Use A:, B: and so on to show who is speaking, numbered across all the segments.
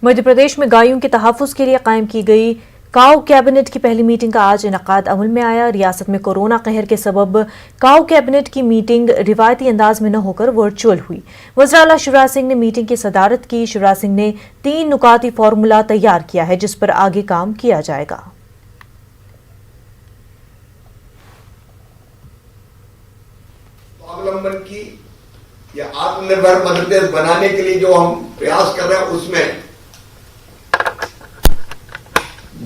A: मध्य प्रदेश में गायों के तहफ्फुज़ के लिए कायम की गई काऊ कैबिनेट की पहली मीटिंग का आज इनकाद अमल में आया। रियासत में कोरोना कहर के सबब काऊ कैबिनेट की मीटिंग रिवायती अंदाज में न होकर वर्चुअल हुई। वज़ीर आला शिवराज सिंह ने मीटिंग की सदारत की। शिवराज सिंह ने 3 नुकाती फार्मूला तैयार किया है जिस पर आगे काम किया जाएगा।
B: स्वावलंबन की या आत्मनिर्भर मध्य प्रदेश बनाने के लिए जो हम प्रयास कर रहे हैं उसमें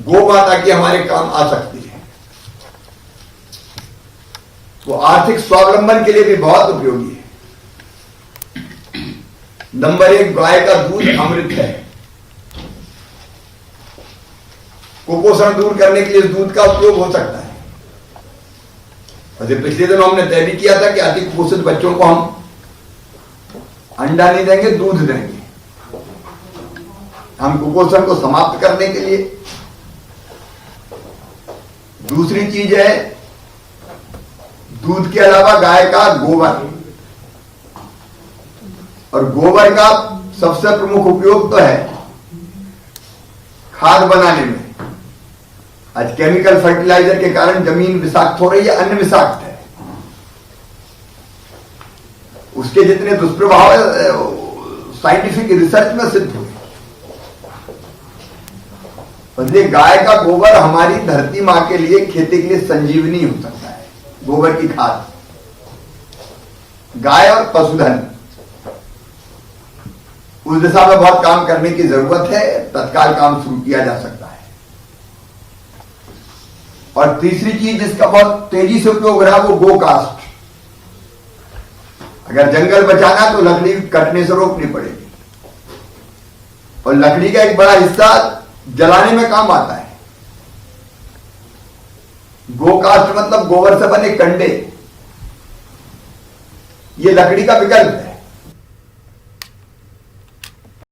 B: गौ माता की हमारे काम आ सकती है। वो आर्थिक स्वावलंबन के लिए भी बहुत उपयोगी है। नंबर 1, गाय का दूध अमृत है। कुपोषण दूर करने के लिए इस दूध का उपयोग हो सकता है। और पिछले दिनों हमने तय भी किया था कि अति कुपोषित बच्चों को हम अंडा नहीं देंगे, दूध देंगे। हम कुपोषण को समाप्त करने के लिए। दूसरी चीज है दूध के अलावा गाय का गोबर, और गोबर का सबसे प्रमुख उपयोग तो है खाद बनाने में। आज केमिकल फर्टिलाइजर के कारण जमीन विषाक्त हो रही है, अन्न विषाक्त है। उसके जितने दुष्प्रभाव साइंटिफिक रिसर्च में सिद्ध हुए। इसलिए गाय का गोबर हमारी धरती मां के लिए, खेती के लिए संजीवनी हो सकता है। गोबर की खाद, गाय और पशुधन, उस दिशा में बहुत काम करने की जरूरत है। तत्काल काम शुरू किया जा सकता है। और तीसरी चीज जिसका बहुत तेजी से उपयोग हो रहा है वो गोकास्ट। अगर जंगल बचाना तो लकड़ी कटने से रोकनी पड़ेगी, और लकड़ी का एक बड़ा हिस्सा जलाने में काम आता है। गोकास्ट मतलब गोबर से बने कंडे, ये लकड़ी का विकल्प है।